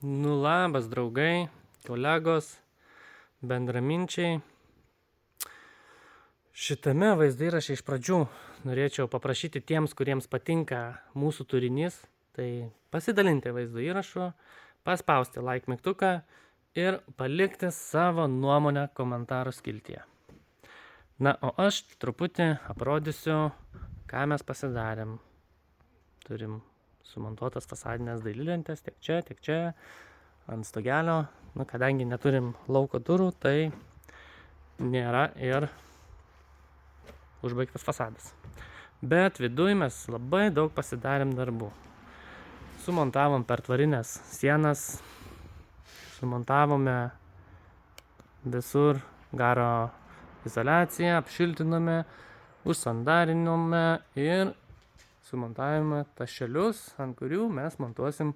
Nu, labas, draugai, kolegos, bendraminčiai. Šitame vaizdo įraše iš pradžių norėčiau paprašyti tiems, kuriems patinka mūsų turinys, tai pasidalinti vaizdo įrašu, paspausti like mygtuką ir palikti savo nuomonę komentarų skiltyje. Na, o aš truputį aprodysiu, ką mes pasidarėm. Turim sumontuotas fasadinės dailylentės tiek čia, ant stogelio. Nu, kadangi neturim lauko durų, tai nėra ir užbaigtas fasadas. Bet viduj mes labai daug pasidarėm darbų. Sumontavom pertvarinės sienas, sumontavome visur garo izoliaciją, apšiltinome, užsandarinome ir sumontavome tašelius, ant kurių mes montuosim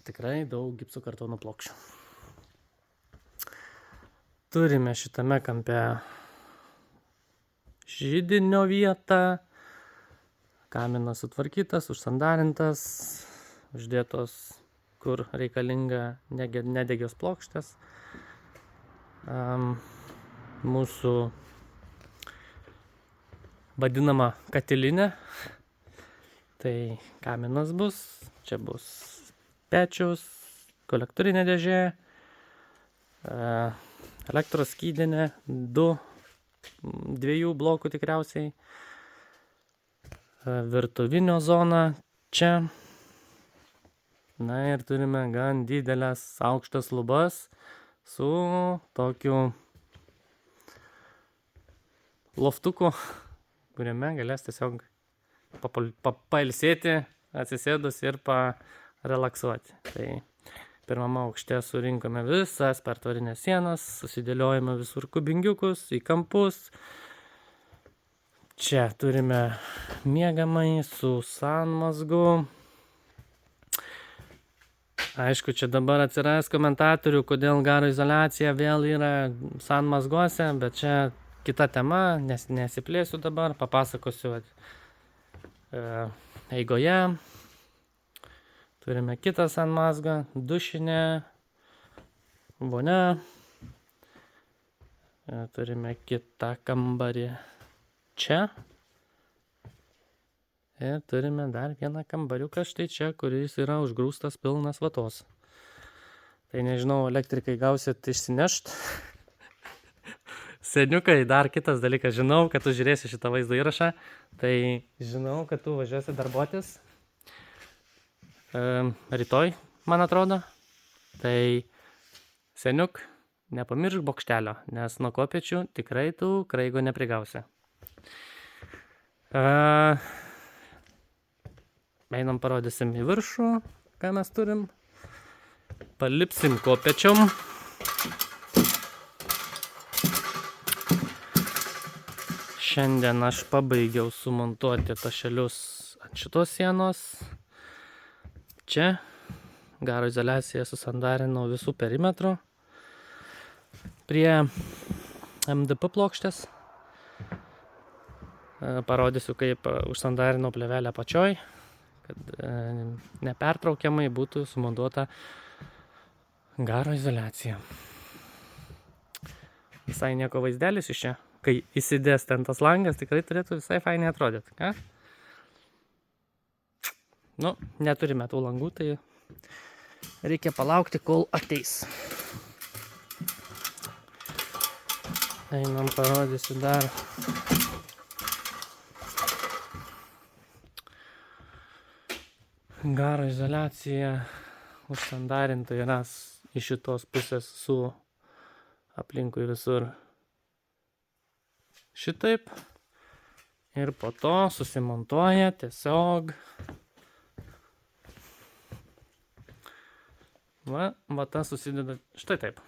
tikrai daug gipso kartono plokščių. Turime šitame kampe židinio vietą, kaminas sutvarkytas, užsandarintas, uždėtos, kur reikalinga nedegios plokštės. Mūsų vadinama katilinė, tai kaminas bus, čia bus pečius, kolektorinė dėžė, elektros skydinė, dviejų blokų tikriausiai, virtuvinio zona čia. Na ir turime gan didelės aukštas lubas su tokiu loftuku, kuriame galės tiesiog pailsėti, atsisėdus ir relaksuoti. Tai pirmame aukšte surinkome visas pertvarinės sienas, susidėliojame visur kubingiukus į kampus. Čia turime miegamąjį su sanmazgu. Aišku, čia dabar atsiras komentatorių, kodėl garo izoliacija vėl yra sanmazguose, bet čia kita tema, nes nesiplėsiu dabar, papasakosiu eigoje. Turime kitą sanmazgą, dušinę, vonia. Turime kitą kambarį čia. Ir turime dar vieną kambariuką štai čia, kuris yra užgrūstas pilnas vatos. Tai nežinau, elektrikai gausit išsinešt. Seniukai, dar kitas dalykas, žinau, kad tu žiūrėsi šitą vaizdo įrašą, tai žinau, kad tu važiuosi darbuotis rytoj, man atrodo. Tai seniuk, nepamiršk bokštelio, nes nuo kopėčių tikrai tu kraigo neprigausi. Einam parodysim į viršų, ką mes turim. Palipsim kopėčiom. Šiandien aš pabaigiau sumontuoti tašelius ant šitos sienos. Čia garo izoliaciją susandarinau visų perimetrų prie MDP plokštės. Parodysiu, kaip užsandarinau plėvelę apačioj, kad nepertraukiamai būtų sumontuota garo izoliacija. Visai nieko vaizdelis iš čia. Kai įsidės ten tas langas, tikrai turėtų visai fainiai atrodyti. Ką? Nu, neturime tų langų, tai reikia palaukti, kol ateis. Einam, parodysiu dar. Garo izoliacija užsandarinta yra iš šitos pusės su aplinkui visur šitaip. Ir po to susimontuoja tiesiog vata susideda štai taip.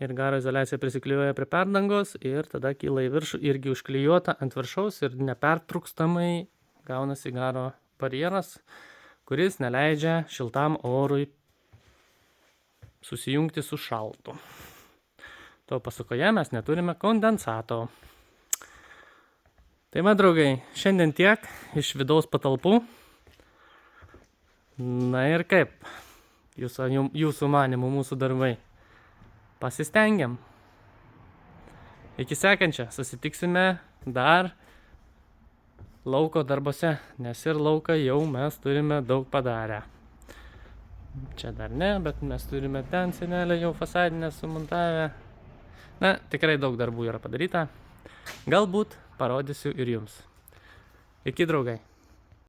Ir garo izoliacija prisiklijuoja prie perdangos ir tada kyla į viršų, irgi užklijuota ant viršaus ir nepertrūkstamai gaunasi garo barjeras, kuris neleidžia šiltam orui susijungti su šaltu. To pasakoje mes neturime kondensato. Tai va, draugai, šiandien tiek iš vidaus patalpų. Na ir kaip? Jūsų manimų mūsų darbai. Pasistengiam. Iki sekančio. Susitiksime dar lauko darbose, nes ir lauką jau mes turime daug padarę. Čia dar ne, bet mes turime ten senelę jau fasadinę sumontavę. Na, tikrai daug darbų yra padaryta. Galbūt parodysiu ir jums. Iki, draugai.